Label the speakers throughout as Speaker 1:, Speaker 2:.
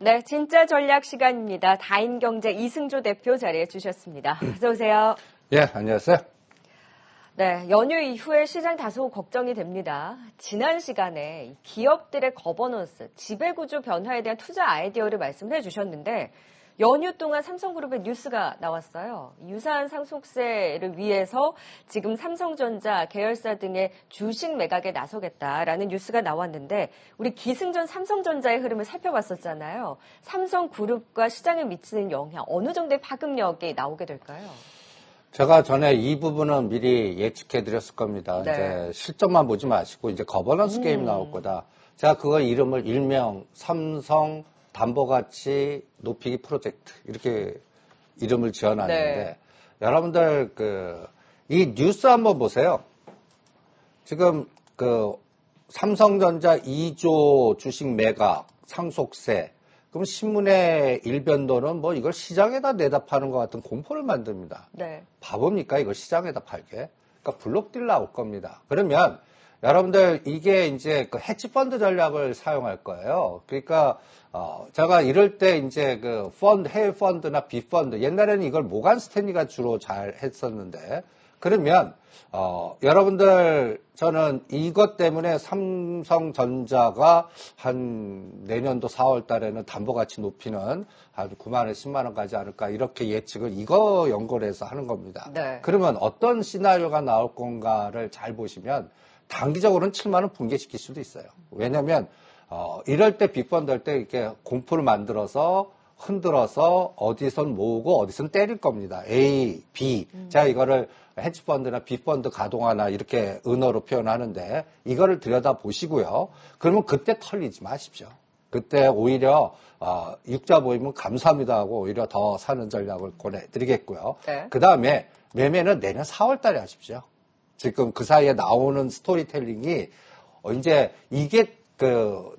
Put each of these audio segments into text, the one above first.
Speaker 1: 네, 진짜 전략 시간입니다. 다인경제 이승조 대표 자리해 주셨습니다. 어서 오세요.
Speaker 2: 예, 안녕하세요.
Speaker 1: 네, 연휴 이후에 시장 다소 걱정이 됩니다. 지난 시간에 기업들의 거버넌스, 지배구조 변화에 대한 투자 아이디어를 말씀해 주셨는데 연휴 동안 삼성그룹의 뉴스가 나왔어요. 유사한 상속세를 위해서 지금 삼성전자, 계열사 등의 주식 매각에 나서겠다라는 뉴스가 나왔는데 우리 기승전 삼성전자의 흐름을 살펴봤었잖아요. 삼성그룹과 시장에 미치는 영향, 어느 정도의 파급력이 나오게 될까요?
Speaker 2: 제가 전에 이 부분은 미리 예측해드렸을 겁니다.
Speaker 1: 네.
Speaker 2: 이제 실적만 보지 마시고 이제 거버넌스 게임 나올 거다. 제가 그거 이름을 일명 삼성 담보가치 높이기 프로젝트 이렇게 이름을 지어놨는데
Speaker 1: 네.
Speaker 2: 여러분들 이 뉴스 한번 보세요. 지금 삼성전자 2조 주식 매각 상속세 그럼 신문의 일변도는 뭐 이걸 시장에다 내다 파는 것 같은 공포를 만듭니다.
Speaker 1: 네.
Speaker 2: 바보입니까? 이걸 시장에다 팔게? 그러니까 블록딜 나올 겁니다. 그러면 여러분들 이게 이제 헤지펀드 전략을 사용할 거예요. 그러니까 제가 이럴 때 이제 해외 펀드나 비펀드 옛날에는 이걸 모간 스탠리가 주로 잘 했었는데 그러면 여러분들 저는 이것 때문에 삼성전자가 한 내년도 4월 달에는 담보가치 높이는 한 9만 원, 10만 원 가지 않을까 이렇게 예측을 이거 연결해서 하는 겁니다.
Speaker 1: 네.
Speaker 2: 그러면 어떤 시나리오가 나올 건가를 잘 보시면 단기적으로는 7만 원 붕괴시킬 수도 있어요. 왜냐하면 이럴 때 빅펀드 할 때 이렇게 공포를 만들어서 흔들어서 어디선 모으고 어디선 때릴 겁니다. A, B. 제가 이거를 헤지펀드나 B펀드 가동하나 이렇게 은어로 표현하는데 이거를 들여다 보시고요. 그러면 그때 털리지 마십시오. 그때 오히려 육자 보이면 감사합니다 하고 오히려 더 사는 전략을 권해드리겠고요.
Speaker 1: 네.
Speaker 2: 그 다음에 매매는 내년 4월 달에 하십시오. 지금 그 사이에 나오는 스토리텔링이 이제 이게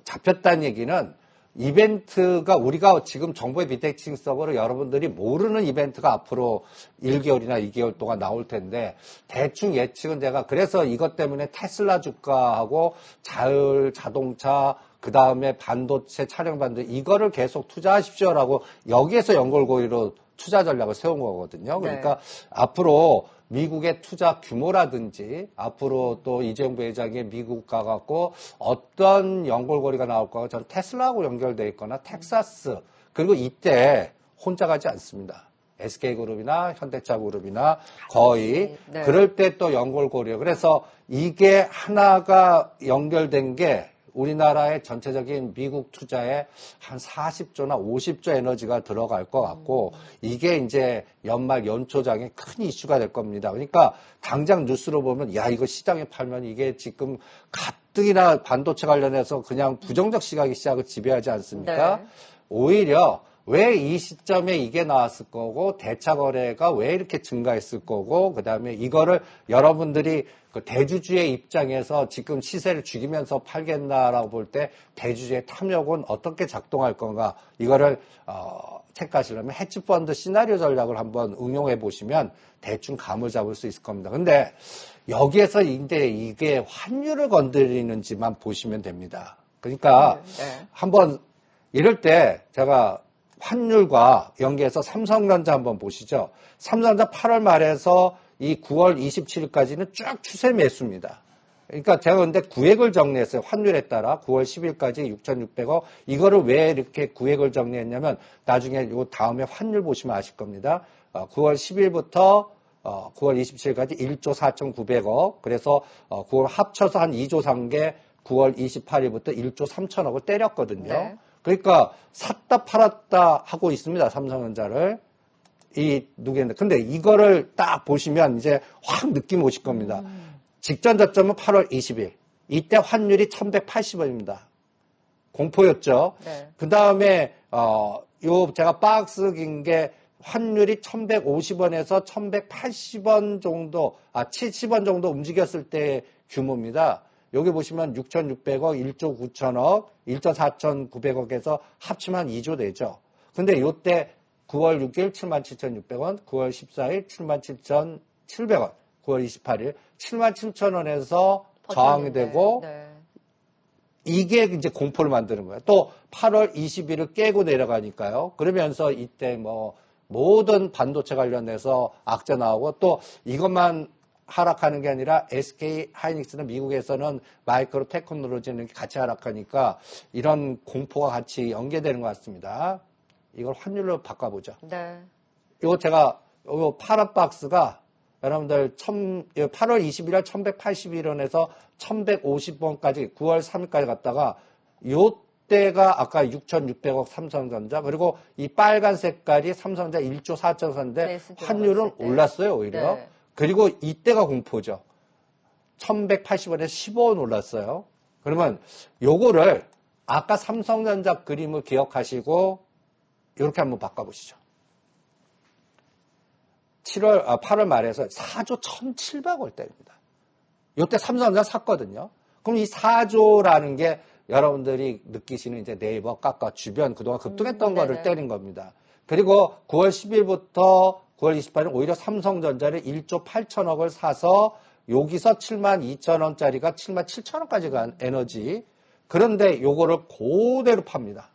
Speaker 2: 잡혔다는 얘기는 이벤트가 우리가 지금 정부의 비대칭 서버로 여러분들이 모르는 이벤트가 앞으로 1개월이나 2개월 동안 나올 텐데 대충 예측은 제가 그래서 이것 때문에 테슬라 주가하고 자동차 그 다음에 반도체 차량 반도체 이거를 계속 투자하십시오라고 여기에서 연골고리로 투자 전략을 세운 거거든요. 그러니까
Speaker 1: 네.
Speaker 2: 앞으로 미국의 투자 규모라든지 앞으로 또 이재용 부회장이 미국 가갖고 어떤 연골고리가 나올까 저는 테슬라하고 연결돼 있거나 텍사스 그리고 이때 혼자 가지 않습니다. SK그룹이나 현대차그룹이나 거의
Speaker 1: 네.
Speaker 2: 그럴 때 또 연골고리예요. 그래서 이게 하나가 연결된 게 우리나라의 전체적인 미국 투자에 한 40조나 50조 에너지가 들어갈 것 같고 이게 이제 연말 연초장에 큰 이슈가 될 겁니다. 그러니까 당장 뉴스로 보면 야 이거 시장에 팔면 이게 지금 가뜩이나 반도체 관련해서 그냥 부정적 시각이 시장을 지배하지 않습니까?
Speaker 1: 네.
Speaker 2: 오히려 왜 이 시점에 이게 나왔을 거고 대차 거래가 왜 이렇게 증가했을 거고 그다음에 이거를 여러분들이 대주주의 입장에서 지금 시세를 죽이면서 팔겠나라고 볼 때 대주주의 탐욕은 어떻게 작동할 건가 이거를 체크하시려면 헤지펀드 시나리오 전략을 한번 응용해 보시면 대충 감을 잡을 수 있을 겁니다. 근데 여기에서 이제 이게 환율을 건드리는지만 보시면 됩니다. 그러니까
Speaker 1: 네.
Speaker 2: 한번 이럴 때 제가 환율과 연계해서 삼성전자 한번 보시죠. 삼성전자 8월 말에서 이 9월 27일까지는 쭉 추세 매수입니다. 그러니까 제가 근데 구획을 정리했어요. 환율에 따라 9월 10일까지 6,600억. 이거를 왜 이렇게 구획을 정리했냐면 나중에 요 다음에 환율 보시면 아실 겁니다. 9월 10일부터 9월 27일까지 1조 4,900억. 그래서 9월 합쳐서 한 2조 산 게 9월 28일부터 1조 3천억을 때렸거든요.
Speaker 1: 네.
Speaker 2: 그러니까 샀다 팔았다 하고 있습니다. 삼성전자를. 근데 이거를 딱 보시면 이제 확 느낌 오실 겁니다. 직전 저점은 8월 20일. 이때 환율이 1,180원입니다. 공포였죠.
Speaker 1: 네.
Speaker 2: 그 다음에, 제가 박스 긴 게 환율이 1,150원에서 1,180원 정도, 70원 정도 움직였을 때 규모입니다. 여기 보시면 6,600억, 1조 9천억, 1조 4,900억에서 합치면 2조 되죠. 근데 요때 9월 6일 77,600원, 9월 14일 77,700원, 9월 28일 77,000원에서 저항이 되고
Speaker 1: 네.
Speaker 2: 이게 이제 공포를 만드는 거예요. 또 8월 20일을 깨고 내려가니까요. 그러면서 이때 뭐 모든 반도체 관련해서 악재 나오고 또 이것만 하락하는 게 아니라 SK 하이닉스는 미국에서는 마이크로 테크놀로지는 같이 하락하니까 이런 공포가 같이 연계되는 것 같습니다. 이걸 환율로 바꿔보죠.
Speaker 1: 네.
Speaker 2: 이거 제가 요 파란 박스가 여러분들 8월 20일 1181원에서 1150원까지 9월 3일까지 갔다가 요때가 아까 6,600억 삼성전자 그리고 이 빨간 색깔이 삼성전자 1조 4천사인데 환율은 올랐어요 오히려.
Speaker 1: 네.
Speaker 2: 그리고 이때가 공포죠. 1180원에 15원 올랐어요. 그러면 요거를 아까 삼성전자 그림을 기억하시고 이렇게 한번 바꿔보시죠. 8월 말에서 4조 1,700억 때입니다. 이때 삼성전자 샀거든요. 그럼 이 4조라는 게 여러분들이 느끼시는 이제 네이버, 카카 주변 그동안 급등했던 거를 때린 겁니다. 그리고 9월 10일부터 9월 28일 오히려 삼성전자를 1조 8천억을 사서 여기서 72,000원짜리가 77,000원까지 간 에너지. 그런데 요거를 그대로 팝니다.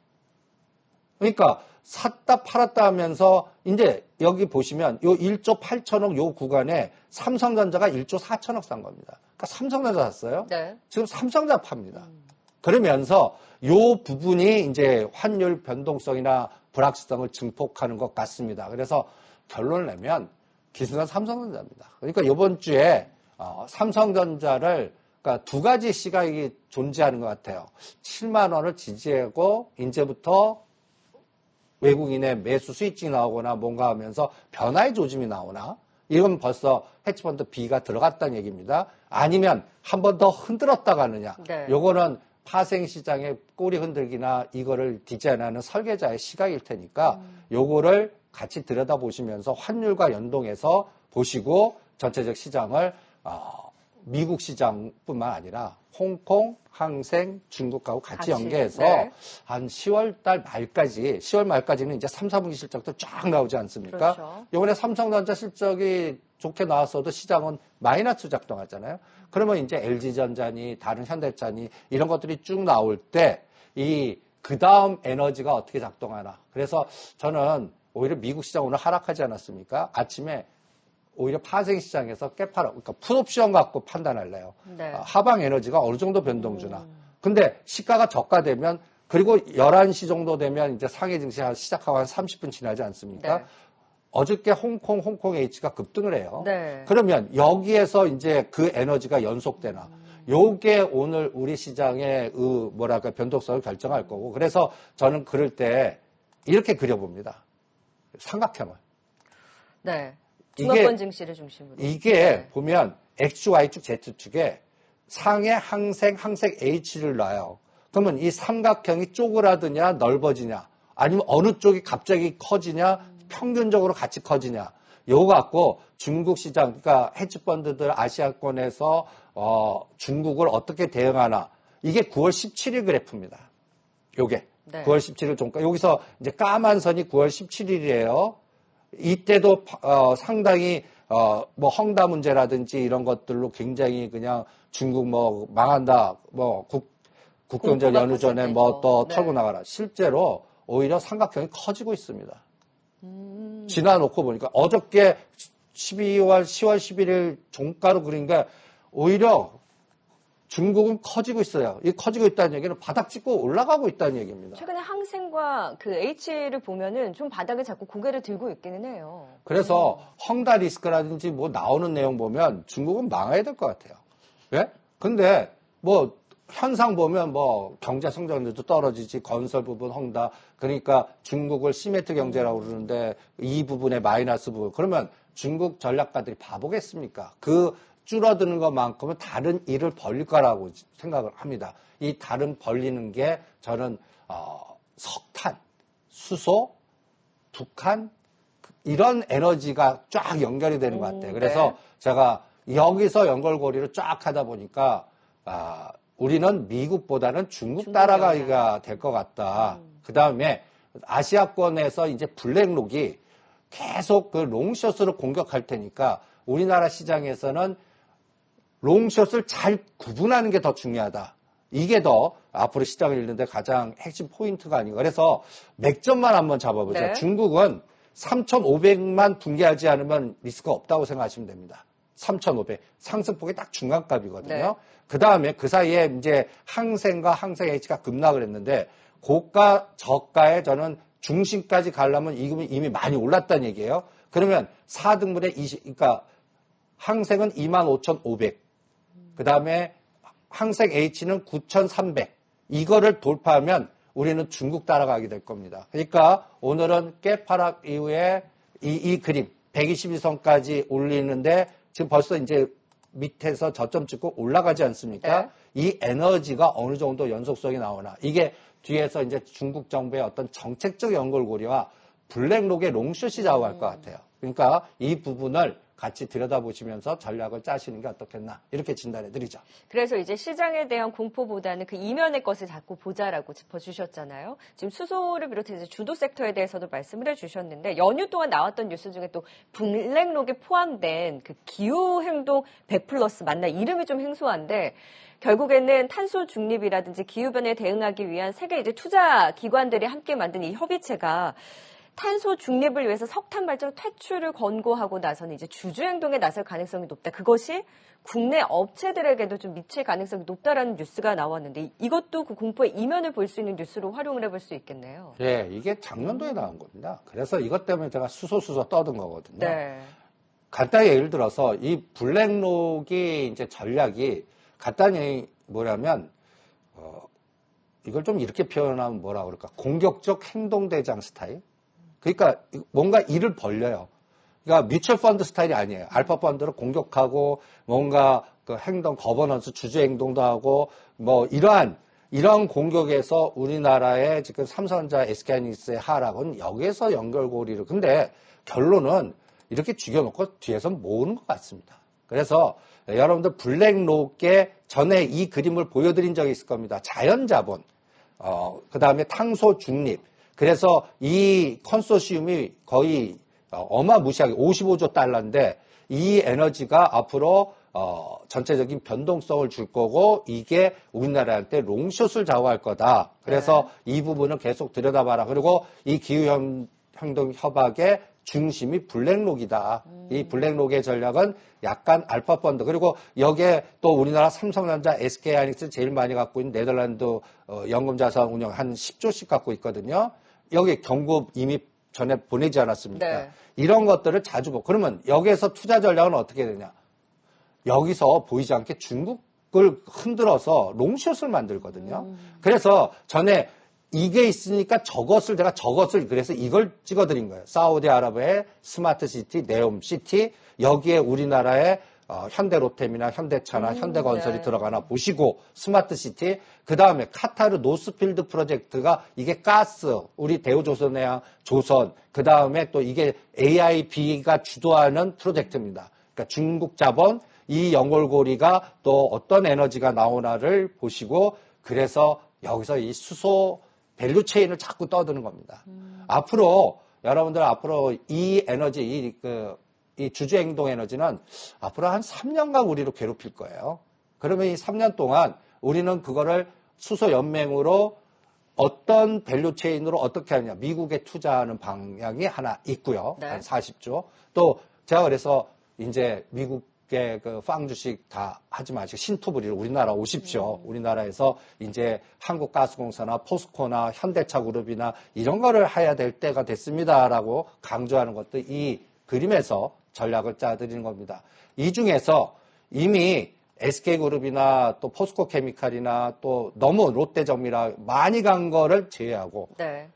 Speaker 2: 그러니까 샀다 팔았다 하면서 이제 여기 보시면 요 1조 8천억 요 구간에 삼성전자가 1조 4천억 산 겁니다. 그러니까 삼성전자 샀어요.
Speaker 1: 네.
Speaker 2: 지금 삼성전자 팝니다. 그러면서 요 부분이 이제 환율 변동성이나 불확실성을 증폭하는 것 같습니다. 그래서 결론을 내면 기승전 삼성전자입니다. 그러니까 이번 주에 삼성전자를 그러니까 두 가지 시각이 존재하는 것 같아요. 7만 원을 지지하고 이제부터 외국인의 매수 스위칭이 나오거나 뭔가 하면서 변화의 조짐이 나오나 이건 벌써 헤지펀드 B가 들어갔다는 얘기입니다. 아니면 한 번 더 흔들었다 가느냐.
Speaker 1: 네.
Speaker 2: 요거는 파생시장의 꼬리 흔들기나 이거를 디자인하는 설계자의 시각일 테니까 요거를 같이 들여다보시면서 환율과 연동해서 보시고 전체적 시장을 미국 시장뿐만 아니라 홍콩, 항생, 중국하고 같이 연계해서
Speaker 1: 네.
Speaker 2: 한 10월 달 말까지, 10월 말까지는 이제 3, 4분기 실적도 쫙 나오지 않습니까?
Speaker 1: 그렇죠.
Speaker 2: 이번에 삼성전자 실적이 좋게 나왔어도 시장은 마이너스 작동하잖아요. 그러면 이제 LG전자니 다른 현대차니 이런 것들이 쭉 나올 때 그 다음 에너지가 어떻게 작동하나. 그래서 저는 오히려 미국 시장 오늘 하락하지 않았습니까? 아침에 오히려 파생시장에서 깨파라, 그러니까 풋옵션 갖고 판단할래요.
Speaker 1: 네.
Speaker 2: 하방 에너지가 어느 정도 변동 주나. 근데 시가가 저가되면 그리고 11시 정도 되면 이제 상해 증시 시작하고 한 30분 지나지 않습니까?
Speaker 1: 네.
Speaker 2: 어저께 홍콩 H가 급등을 해요.
Speaker 1: 네.
Speaker 2: 그러면 여기에서 이제 그 에너지가 연속되나. 요게 오늘 우리 시장의 변동성을 결정할 거고. 그래서 저는 그럴 때 이렇게 그려봅니다. 삼각형을.
Speaker 1: 네. 중화권 증시를 중심으로.
Speaker 2: 이게
Speaker 1: 네.
Speaker 2: 보면 X축, Y축, Z축에 상해 항생 H를 놔요. 그러면 이 삼각형이 쪼그라드냐 넓어지냐 아니면 어느 쪽이 갑자기 커지냐 평균적으로 같이 커지냐 요거 갖고 중국 시장 그러니까 헤지펀드들 아시아권에서 중국을 어떻게 대응하나 이게 9월 17일 그래프입니다. 요게
Speaker 1: 네.
Speaker 2: 9월 17일 종가 여기서 이제 까만 선이 9월 17일이에요. 이때도 상당히 뭐 헝다 문제라든지 이런 것들로 굉장히 그냥 중국 뭐 망한다 뭐 국경절 연휴 전에 뭐 또
Speaker 1: 네.
Speaker 2: 털고 나가라. 실제로 오히려 삼각형이 커지고 있습니다. 지나놓고 보니까 어저께 10월 11일 종가로 그린 게 오히려 중국은 커지고 있어요. 이 커지고 있다는 얘기는 바닥 찍고 올라가고 있다는 얘기입니다.
Speaker 1: 최근에 항생과 그 H를 보면은 좀 바닥에 자꾸 고개를 들고 있기는 해요.
Speaker 2: 그래서 헝다 리스크라든지 뭐 나오는 내용 보면 중국은 망해야 될 것 같아요. 예? 근데 뭐 현상 보면 뭐 경제 성장률도 떨어지지 건설 부분 헝다 그러니까 중국을 시메트 경제라고 그러는데 이 부분에 마이너스 부분 그러면 중국 전략가들이 바보겠습니까? 그 줄어드는 것만큼은 다른 일을 벌릴 거라고 생각을 합니다. 이 다른 벌리는 게 저는 석탄, 수소, 북한 이런 에너지가 쫙 연결이 되는 것 같아요. 그래서
Speaker 1: 네.
Speaker 2: 제가 여기서 연결고리를 쫙 하다 보니까 우리는 미국보다는 중국 따라가기가 될 것 같다. 그 다음에 아시아권에서 이제 블랙록이 계속 그 롱숏으로 공격할 테니까 우리나라 시장에서는 롱숏을 잘 구분하는 게 더 중요하다. 이게 더 앞으로 시장을 읽는데 가장 핵심 포인트가 아닌가. 그래서 맥점만 한번 잡아보죠.
Speaker 1: 네.
Speaker 2: 중국은 3,500만 붕괴하지 않으면 리스크가 없다고 생각하시면 됩니다. 3,500. 상승폭이 딱 중간값이거든요.
Speaker 1: 네.
Speaker 2: 그 다음에 그 사이에 이제 항생과 항생 H가 급락을 했는데 고가, 저가에 저는 중심까지 가려면 이미 많이 올랐다는 얘기예요. 그러면 4등분의 20, 그러니까 항생은 25,500. 그 다음에 항생 H는 9,300. 이거를 돌파하면 우리는 중국 따라가게 될 겁니다. 그러니까 오늘은 깨파락 이후에 이 그림 122선까지 올리는데 지금 벌써 이제 밑에서 저점 찍고 올라가지 않습니까?
Speaker 1: 네.
Speaker 2: 이 에너지가 어느 정도 연속성이 나오나. 이게 뒤에서 이제 중국 정부의 어떤 정책적 연결고리와 블랙록의 롱숏이 좌우할 것 같아요. 그러니까 이 부분을 같이 들여다보시면서 전략을 짜시는 게 어떻겠나 이렇게 진단해 드리죠.
Speaker 1: 그래서 이제 시장에 대한 공포보다는 그 이면의 것을 자꾸 보자라고 짚어주셨잖아요. 지금 수소를 비롯해서 주도 섹터에 대해서도 말씀을 해주셨는데 연휴 동안 나왔던 뉴스 중에 또 블랙록에 포함된 그 기후행동 100플러스 맞나 이름이 좀 생소한데 결국에는 탄소 중립이라든지 기후변화에 대응하기 위한 세계 이제 투자 기관들이 함께 만든 이 협의체가 탄소 중립을 위해서 석탄 발전 퇴출을 권고하고 나서는 이제 주주 행동에 나설 가능성이 높다. 그것이 국내 업체들에게도 좀 미칠 가능성이 높다라는 뉴스가 나왔는데 이것도 그 공포의 이면을 볼 수 있는 뉴스로 활용을 해볼 수 있겠네요.
Speaker 2: 예, 이게 작년도에 나온 겁니다. 그래서 이것 때문에 제가 수소 떠든 거거든요.
Speaker 1: 네.
Speaker 2: 간단히 예를 들어서 이 블랙록이 이제 전략이 간단히 뭐냐면 이걸 좀 이렇게 표현하면 뭐라 그럴까? 공격적 행동대장 스타일. 그러니까 뭔가 일을 벌려요. 그러니까 뮤추얼 펀드 스타일이 아니에요. 알파 펀드를 공격하고 뭔가 그 행동, 거버넌스, 주주 행동도 하고 뭐 이러한 공격에서 우리나라의 지금 삼성전자, SK하이닉스의 하락은 여기에서 연결고리를. 근데 결론은 이렇게 죽여놓고 뒤에서 모으는 것 같습니다. 그래서 여러분들 블랙록의 전에 이 그림을 보여드린 적이 있을 겁니다. 자연자본, 그 다음에 탄소 중립. 그래서 이 컨소시움이 거의 어마무시하게 55조 달러인데 이 에너지가 앞으로 전체적인 변동성을 줄 거고 이게 우리나라한테 롱숏을 좌우할 거다. 그래서 네. 이 부분을 계속 들여다봐라. 그리고 이 기후행동 협약의 중심이 블랙록이다. 이 블랙록의 전략은 약간 알파 펀드. 그리고 여기에 또 우리나라 삼성전자, SK하이닉스 제일 많이 갖고 있는 네덜란드 연금자산 운영 한 10조씩 갖고 있거든요. 여기 경고 이미 전에 보내지 않았습니까?
Speaker 1: 네.
Speaker 2: 이런 것들을 자주 보고. 그러면 여기에서 투자 전략은 어떻게 되냐? 여기서 보이지 않게 중국을 흔들어서 롱숏을 만들거든요. 그래서 전에 이게 있으니까 그래서 이걸 찍어드린 거예요. 사우디아라비아의 스마트시티, 네옴시티, 여기에 우리나라의 현대로템이나 현대차나 현대건설이
Speaker 1: 네.
Speaker 2: 들어가나 보시고 스마트시티, 그 다음에 카타르 노스필드 프로젝트가 이게 가스, 우리 대우조선해양 조선, 그 다음에 또 이게 AIB가 주도하는 프로젝트입니다. 그러니까 중국 자본, 이 연결고리가 또 어떤 에너지가 나오나를 보시고 그래서 여기서 이 수소 밸류체인을 자꾸 떠드는 겁니다. 여러분들 앞으로 이 에너지, 이 주주행동 에너지는 앞으로 한 3년간 우리를 괴롭힐 거예요. 그러면 이 3년 동안 우리는 그거를 수소연맹으로 어떤 밸류체인으로 어떻게 하느냐. 미국에 투자하는 방향이 하나 있고요.
Speaker 1: 네.
Speaker 2: 한 40조. 또 제가 그래서 이제 미국의 그 빵 주식 다 하지 마시고 신토부리를 우리나라 오십시오. 우리나라에서 이제 한국가스공사나 포스코나 현대차 그룹이나 이런 거를 해야 될 때가 됐습니다라고 강조하는 것도 이 그림에서 전략을 짜드리는 겁니다. 이 중에서 이미 SK그룹이나 또 포스코케미칼이나 또 너무 롯데정밀화 많이 간 거를 제외하고
Speaker 1: 네.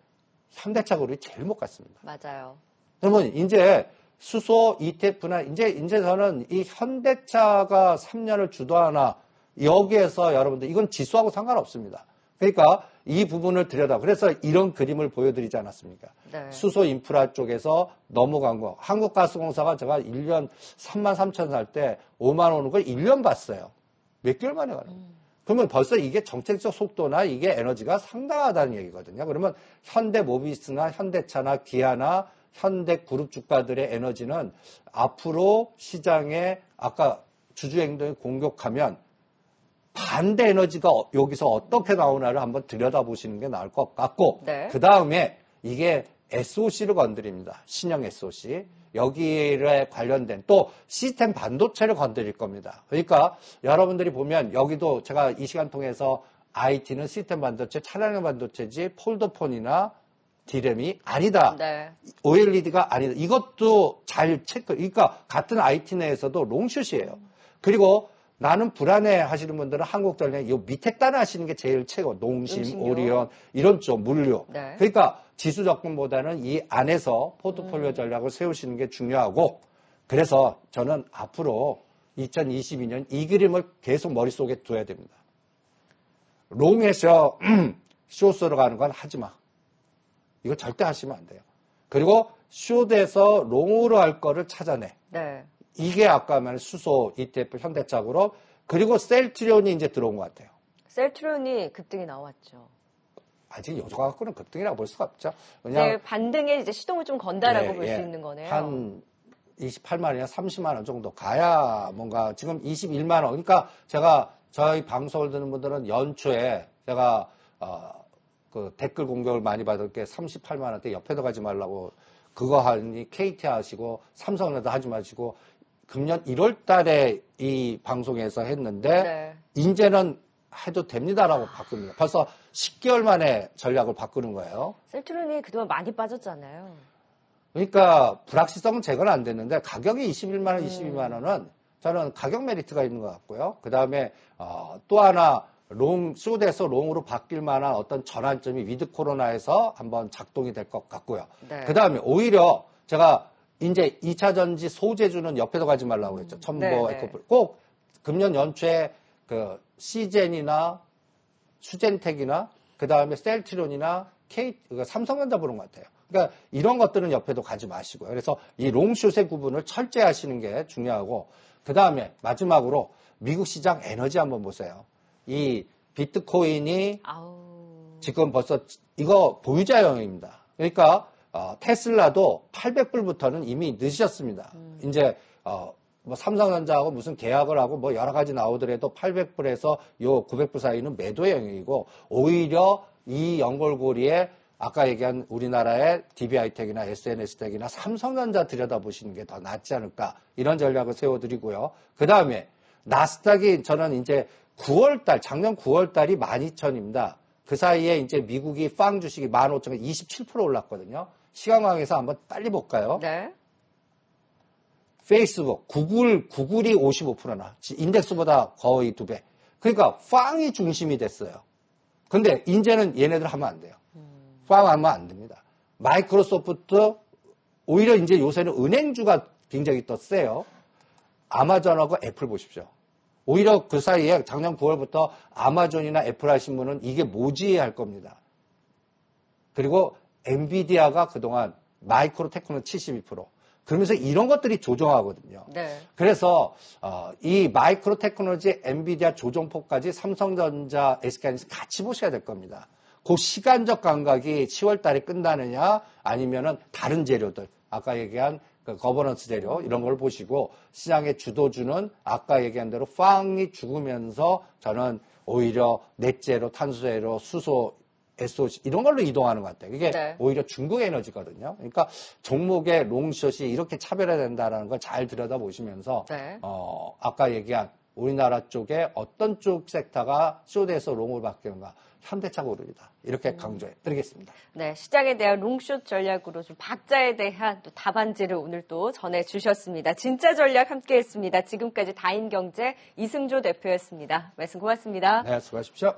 Speaker 2: 현대차 그룹이 제일 못 갔습니다.
Speaker 1: 맞아요.
Speaker 2: 그러면 이제 수소 ETF나 이제 저는 이 현대차가 3년을 주도하나 여기에서 여러분들 이건 지수하고 상관없습니다. 그러니까 이 부분을 그래서 이런 그림을 보여드리지 않았습니까?
Speaker 1: 네.
Speaker 2: 수소 인프라 쪽에서 넘어간 거. 한국가스공사가 제가 1년 3만 3천 살 때 5만 오는 걸 1년 봤어요. 몇 개월 만에 가는 거예요. 그러면 벌써 이게 정책적 속도나 이게 에너지가 상당하다는 얘기거든요. 그러면 현대모비스나 현대차나 기아나 현대그룹 주가들의 에너지는 앞으로 시장에 아까 주주행동이 공격하면 반대 에너지가 여기서 어떻게 나오나를 한번 들여다보시는 게 나을 것 같고
Speaker 1: 네.
Speaker 2: 그 다음에 이게 SOC를 건드립니다. 신형 SOC. 여기에 관련된 또 시스템 반도체를 건드릴 겁니다. 그러니까 여러분들이 보면 여기도 제가 이 시간 통해서 IT는 시스템 반도체, 차량용 반도체지 폴더폰이나 D램이 아니다.
Speaker 1: 네.
Speaker 2: OLED가 아니다. 이것도 잘 체크. 그러니까 같은 IT 내에서도 롱숏이에요. 그리고 나는 불안해 하시는 분들은 한국전력 이 밑에 단에 하시는 게 제일 최고. 농심,
Speaker 1: 농심료.
Speaker 2: 오리온 이런 쪽 물류.
Speaker 1: 네.
Speaker 2: 그러니까 지수 접근보다는 이 안에서 포트폴리오 전략을 세우시는 게 중요하고 그래서 저는 앞으로 2022년 이 그림을 계속 머릿속에 둬야 됩니다. 롱에서 숏으로 가는 건 하지 마. 이거 절대 하시면 안 돼요. 그리고 숏에서 롱으로 할 거를 찾아내.
Speaker 1: 네.
Speaker 2: 이게 아까 말한 수소 ETF 현대차그룹 그리고 셀트리온이 이제 들어온 것 같아요.
Speaker 1: 셀트론이 급등이 나왔죠.
Speaker 2: 아직 요소가 갖고는 급등이라고 볼 수가 없죠.
Speaker 1: 이제 반등에 이제 시동을 좀 건다라고
Speaker 2: 예,
Speaker 1: 볼 수
Speaker 2: 예.
Speaker 1: 있는 거네요.
Speaker 2: 한 28만 원이나 30만 원 정도 가야 뭔가 지금 21만 원. 그러니까 제가 저희 방송을 듣는 분들은 연초에 제가 그 댓글 공격을 많이 받을 게 38만 원대 옆에도 가지 말라고 그거 하니 KT 하시고 삼성에도 하지 마시고 금년 1월 달에 이 방송에서 했는데
Speaker 1: 네.
Speaker 2: 이제는 해도 됩니다라고 바꿉니다. 벌써 10개월 만에 전략을 바꾸는 거예요.
Speaker 1: 셀트론이 그동안 많이 빠졌잖아요.
Speaker 2: 그러니까 불확실성은 제거는 안 됐는데 가격이 21만 원, 22만 원은 저는 가격 메리트가 있는 것 같고요. 그 다음에 또 하나 숏에서 롱으로 바뀔 만한 어떤 전환점이 위드 코로나에서 한번 작동이 될 것 같고요.
Speaker 1: 네.
Speaker 2: 그 다음에 오히려 제가 이제 2차 전지 소재주는 옆에도 가지 말라고 했죠. 첨보,
Speaker 1: 네, 네.
Speaker 2: 에코플. 꼭 금년 연초에 그 시젠이나 수젠텍이나 그 다음에 셀트리온이나 삼성전자 보는 것 같아요. 그러니까 이런 것들은 옆에도 가지 마시고요. 그래서 이 롱숏의 구분을 철저히 하시는 게 중요하고 그 다음에 마지막으로 미국 시장 에너지 한번 보세요. 이 비트코인이
Speaker 1: 아우.
Speaker 2: 지금 벌써 이거 보유자 영역입니다. 그러니까 테슬라도 800불부터는 이미 늦으셨습니다. 이제 뭐 삼성전자하고 무슨 계약을 하고 뭐 여러 가지 나오더라도 800불에서 요 900불 사이는 매도의 영역이고 오히려 이 연골고리에 아까 얘기한 우리나라의 DBI텍이나 SNS텍이나 삼성전자 들여다보시는 게 더 낫지 않을까 이런 전략을 세워드리고요. 그 다음에 나스닥이 저는 이제 9월달 작년 9월달이 12,000입니다. 그 사이에 이제 미국이 빵 주식이 15,000에 27% 올랐거든요. 시간관계에서 한번 빨리 볼까요?
Speaker 1: 네.
Speaker 2: 페이스북, 구글이 55%나 인덱스보다 거의 2배. 그러니까 빵이 중심이 됐어요. 근데 이제는 얘네들 하면 안 돼요. 빵 하면 안 됩니다. 마이크로소프트 오히려 이제 요새는 은행주가 굉장히 더 세요. 아마존하고 애플 보십시오. 오히려 그 사이에 작년 9월부터 아마존이나 애플 하신 분은 이게 뭐지 할 겁니다. 그리고 엔비디아가 그동안 마이크로 테크는 72%. 그러면서 이런 것들이 조정하거든요.
Speaker 1: 네.
Speaker 2: 그래서 이 마이크로 테크놀로지 엔비디아 조정폭까지 삼성전자, SK하이닉스 같이 보셔야 될 겁니다. 그 시간적 감각이 10월 달에 끝나느냐 아니면은 다른 재료들 아까 얘기한 그 거버넌스 재료 이런 걸 보시고 시장의 주도주는 아까 얘기한 대로 빵이 죽으면서 저는 오히려 넷제로, 탄소제로, 수소, SOC 이런 걸로 이동하는 것 같아요. 이게
Speaker 1: 네.
Speaker 2: 오히려 중국 에너지거든요. 그러니까 종목의 롱숏이 이렇게 차별화된다는 걸 잘 들여다보시면서
Speaker 1: 네.
Speaker 2: 아까 얘기한 우리나라 쪽에 어떤 쪽 섹터가 숏에서 롱으로 바뀌는가 현대차 고르이다 이렇게 강조해 드리겠습니다.
Speaker 1: 네, 시장에 대한 롱숏 전략으로 좀 박자에 대한 또 답안지를 오늘 또 전해주셨습니다. 진짜 전략 함께했습니다. 지금까지 다인경제 이승조 대표였습니다. 말씀 고맙습니다.
Speaker 2: 네, 수고하십시오.